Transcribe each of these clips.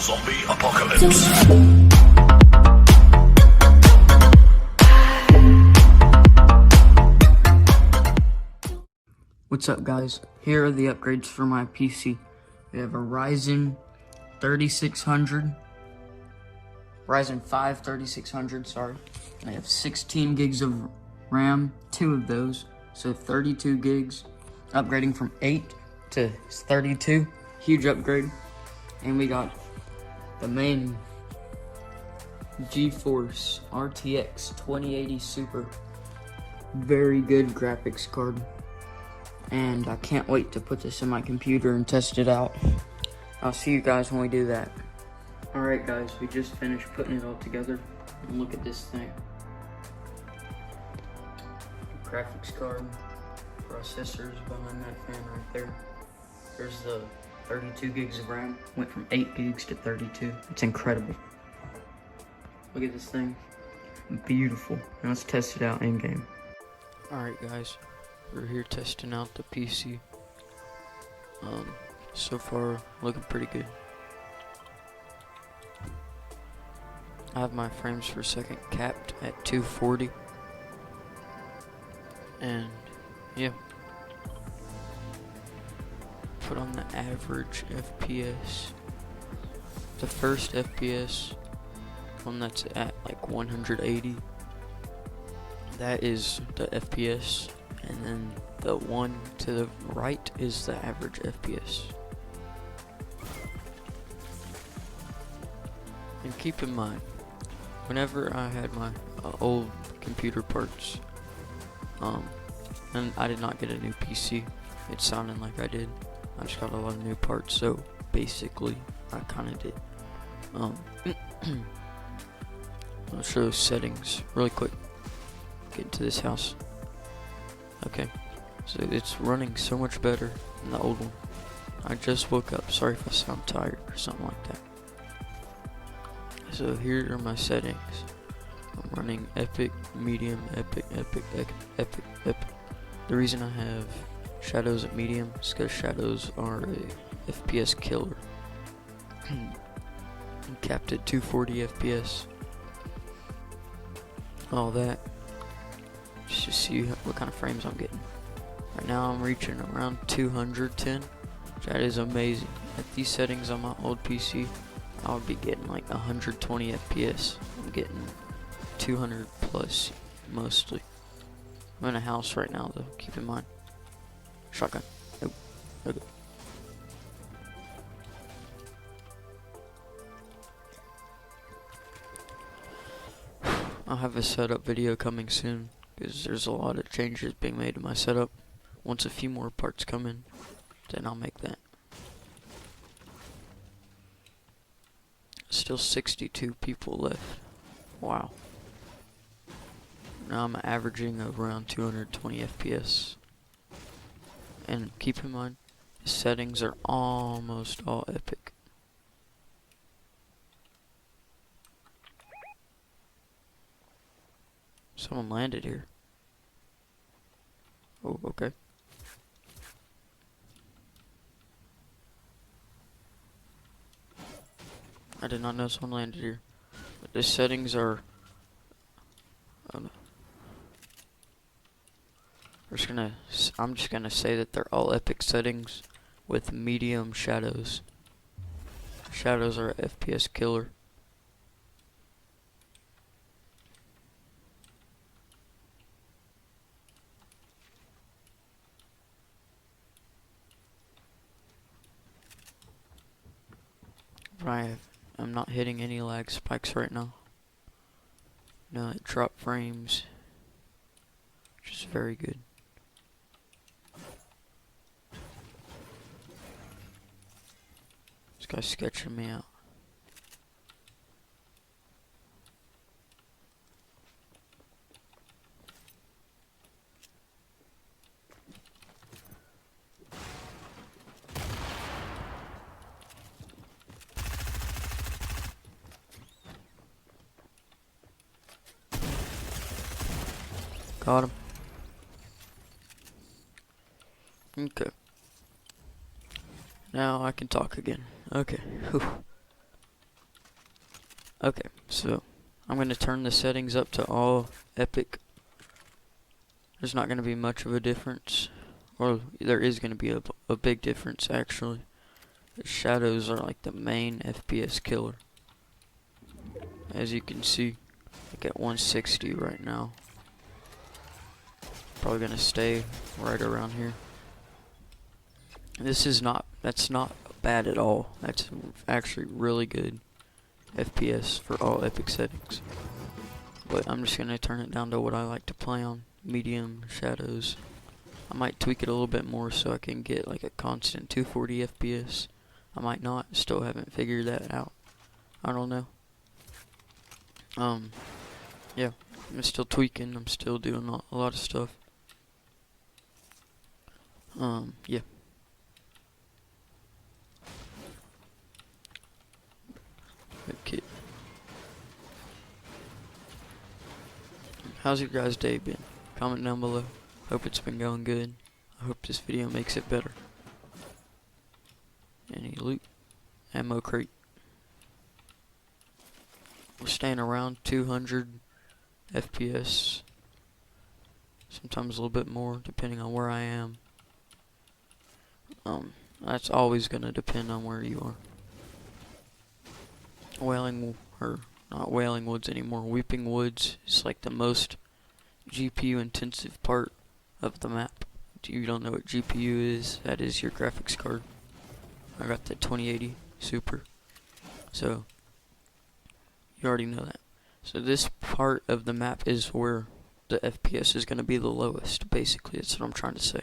Zombie apocalypse. What's up, guys? Here are the upgrades for my PC. We have a Ryzen 3600, Ryzen 5 3600, sorry. I have 16 gigs of RAM, 2 of those, so 32 gigs. Upgrading from 8 to 32, huge upgrade. And we got the main GeForce RTX 2080 Super. Very good graphics card. And I can't wait to put this in my computer and test it out. I'll see you guys when we do that. Alright guys, we just finished putting it all together. And look at this thing. Graphics card, processors behind that fan right there. There's the 32 gigs of RAM. Went from 8 gigs to 32. It's incredible. Look at this thing. Beautiful. Now let's test it out in game. Alright guys. We're here testing out the PC. So far looking pretty good. I have my frames per second capped at 240. And yeah. Put on the average FPS. The first FPS, one that's at like 180. That is the FPS. And then the one to the right is the average FPS. And keep in mind, whenever I had my old computer parts, and I did not get a new PC, it sounded like I did. I just got a lot of new parts, so basically I kind of did. I'll show settings really quick. Get into this house. Okay, so it's running so much better than the old one. I just woke up, sorry if I sound tired or something like that. So here are my settings. I'm running epic, medium, epic. The reason I have shadows at medium is because shadows are a FPS killer. I'm capped at 240 FPS. All that. Just to see what kind of frames I'm getting. Right now I'm reaching around 210. That is amazing. At these settings on my old PC, I would be getting like 120 FPS. I'm getting 200 plus mostly. I'm in a house right now though, keep in mind. Shotgun. Nope. Okay. I'll have a setup video coming soon, because there's a lot of changes being made to my setup. Once a few more parts come in, then I'll make that. Still 62 people left. Wow. Now I'm averaging around 220 FPS. And keep in mind, the settings are almost all epic. Someone landed here. Oh, okay. I did not know someone landed here. But the settings are... I'm just gonna say that they're all epic settings with medium shadows. Shadows are a FPS killer. I'm not hitting any lag spikes right now. No, it dropped frames, which is very good. This guy's sketching me out. Got him. Okay. Now I can talk again. Okay. Whew. Okay, so I'm going to turn the settings up to all epic. There's not going to be much of a difference, or there is going to be a big difference actually. The shadows are like the main FPS killer. As you can see, like at 160 right now. Probably going to stay right around here. That's not bad at all. That's actually really good FPS for all epic settings. But I'm just going to turn it down to what I like to play on. Medium shadows. I might tweak it a little bit more so I can get like a constant 240 FPS. I might not. Still haven't figured that out. I don't know. Yeah. I'm still tweaking. I'm still doing a lot of stuff. Yeah. Okay. How's your guys' day been? Comment down below. Hope it's been going good. I hope this video makes it better. Any loot? Ammo crate. We're staying around 200 FPS. Sometimes a little bit more depending on where I am. That's always gonna depend on where you are. Not Wailing Woods anymore. Weeping Woods is like the most GPU intensive part of the map. If you don't know what GPU is, that is your graphics card. I got the 2080 Super. So, you already know that. So this part of the map is where the FPS is going to be the lowest, basically. That's what I'm trying to say.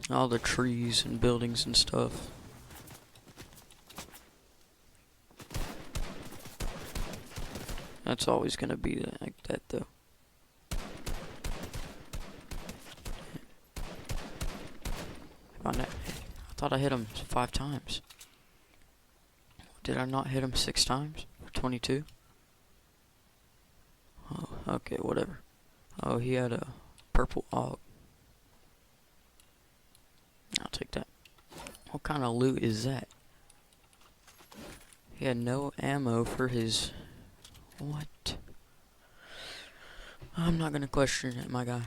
All the trees and buildings and stuff. That's always going to be like that, though. I thought I hit him 5 times. Did I not hit him 6 times? 22? Oh, okay, whatever. Oh, he had a purple AUG. I'll take that. What kind of loot is that? He had no ammo for his... What? I'm not gonna question it, my guy.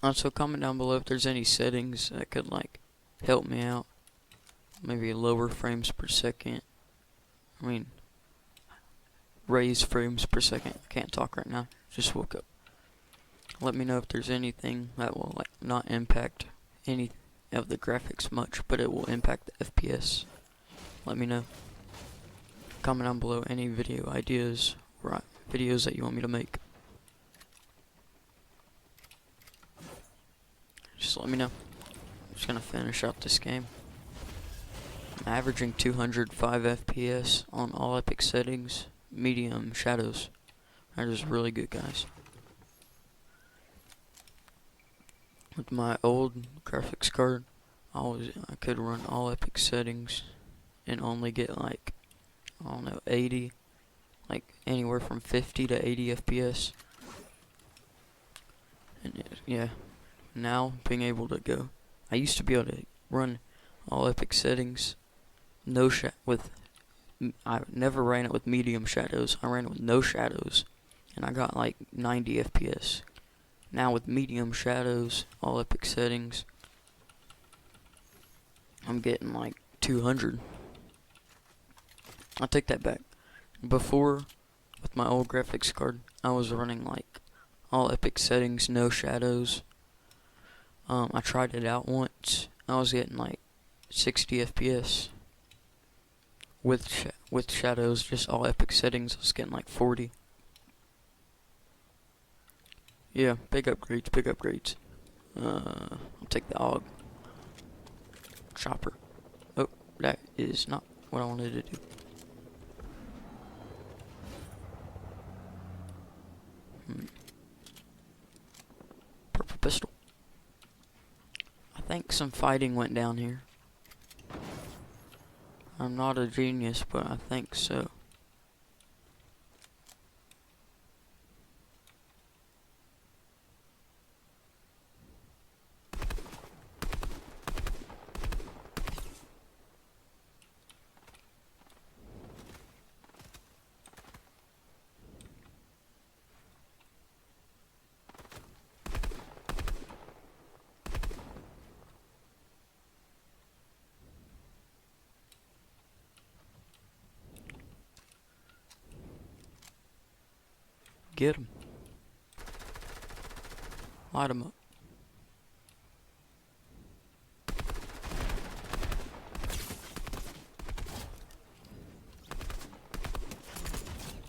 Also, comment down below if there's any settings that could, like, help me out. Maybe lower frames per second. I mean, raise frames per second. I can't talk right now. Just woke up. Let me know if there's anything that will, like, not impact any of the graphics much, but it will impact the FPS. Let me know. Comment down below any video ideas or videos that you want me to make. Just let me know. I'm just gonna finish out this game. I'm averaging 205 FPS on all epic settings, medium shadows. That is really good, guys. With my old graphics card, I could run all epic settings and only get like, I don't know, 80, like anywhere from 50 to 80 FPS. And yeah, now being able to go, I used to be able to run all epic settings, I never ran it with medium shadows. I ran it with no shadows, and I got like 90 FPS. Now with medium shadows, all epic settings, I'm getting like 200. I'll take that back. Before, with my old graphics card, I was running like all epic settings, no shadows. I tried it out once. I was getting like 60 FPS. With shadows, just all epic settings, I was getting like 40. Yeah, big upgrades, big upgrades. I'll take the AUG. Chopper. Oh, that is not what I wanted to do. Purple pistol. I think some fighting went down here. I'm not a genius, but I think so. Get him. Light him up.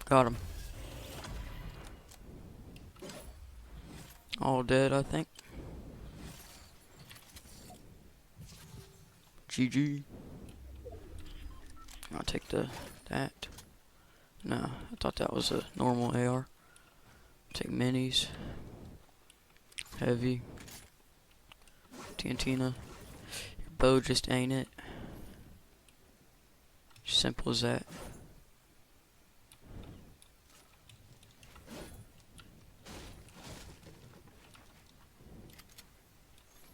Got him. All dead, I think. GG. I'll take that. No, I thought that was a normal AR. Take minis. Heavy. Tantina. Your bow just ain't it. Simple as that.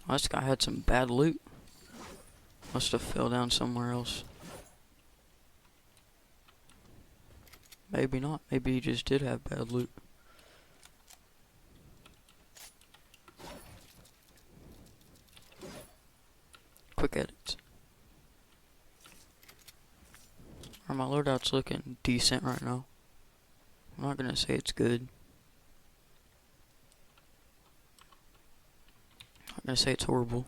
Oh, this guy had some bad loot. Must have fell down somewhere else. Maybe not. Maybe he just did have bad loot. Quick edits. My loadout's looking decent right now. I'm not gonna say it's good. I'm not gonna say it's horrible.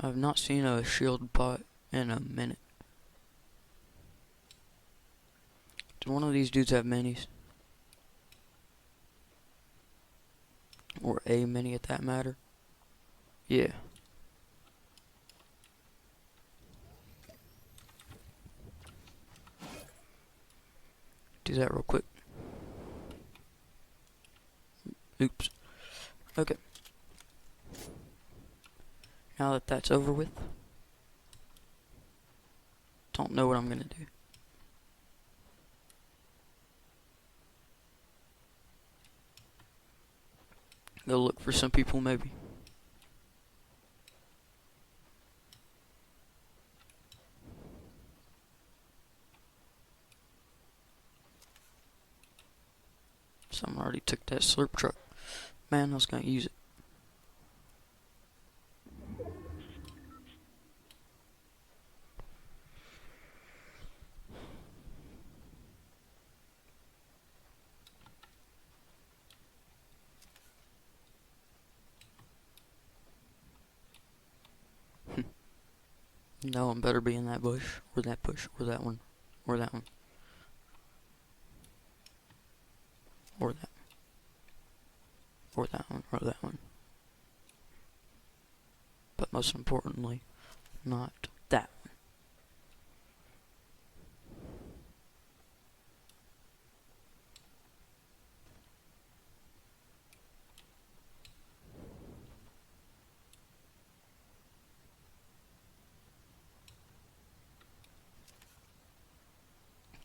I've not seen a shield pot in a minute. Does one of these dudes have minis? Or a mini at that matter? Yeah. Do that real quick. Oops. Okay. Now that that's over with, don't know what I'm gonna do. Go look for some people maybe. Someone already took that slurp truck. Man, I was gonna use it. No one better be in that bush, or that bush, or that one, or that one. Or that. Or that one, or that one. But most importantly, not that one.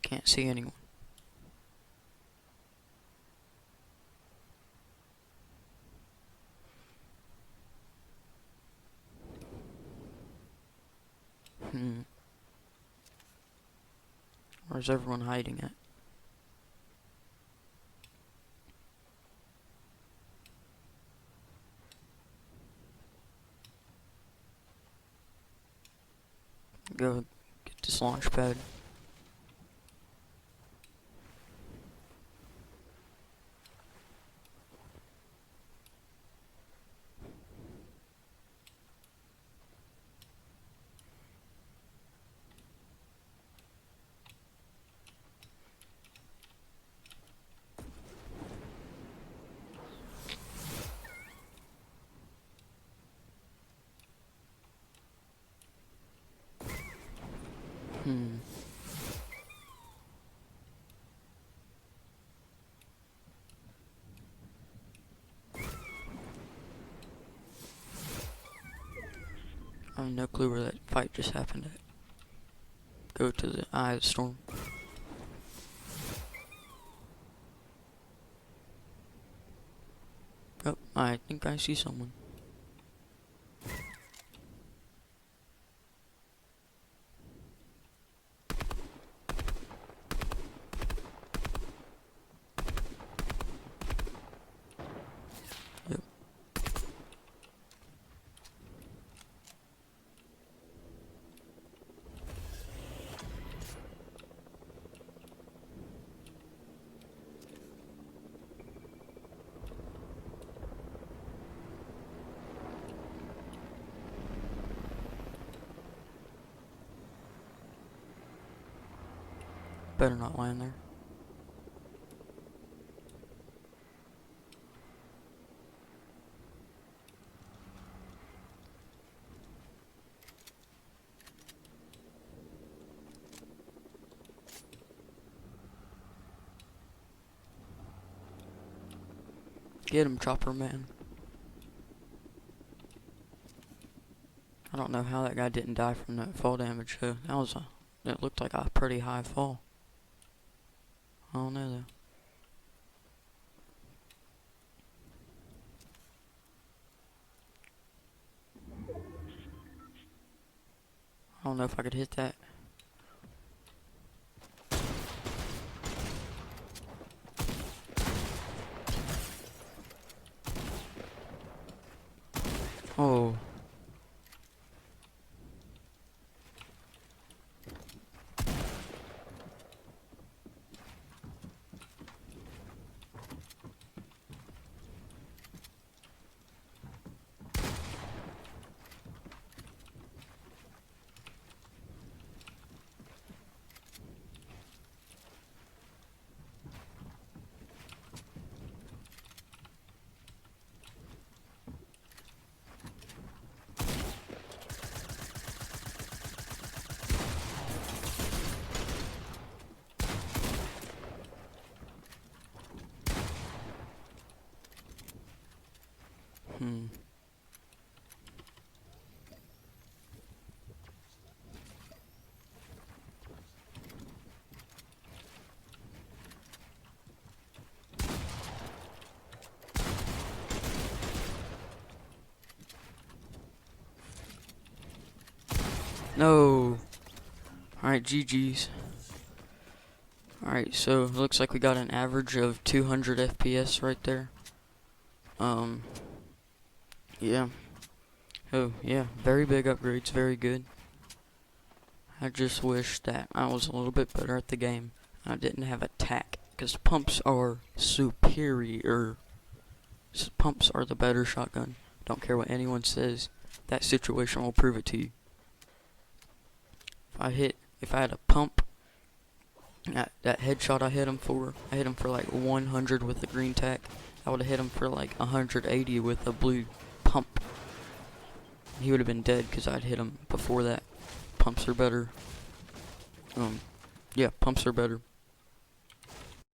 Can't see anyone. Where's everyone hiding at? Go get this launch pad. I have no clue where that fight just happened at. Go to the eye of the storm. Oh, I think I see someone. Yep. better not land there. Get him, Chopper Man. I don't know how that guy didn't die from that fall damage though. It looked like a pretty high fall. I don't know though. I don't know if I could hit that. Oh. No. Alright, GG's. Alright, so it looks like we got an average of 200 FPS right there. Yeah. Oh, yeah, very big upgrades, very good. I just wish that I was a little bit better at the game. I didn't have attack, because pumps are superior. Pumps are the better shotgun. Don't care what anyone says. That situation will prove it to you. If I had a pump, that headshot I hit him for like 100 with the green tack. I would have hit him for like 180 with a blue pump. He would have been dead because I'd hit him before that. Pumps are better. Yeah, pumps are better.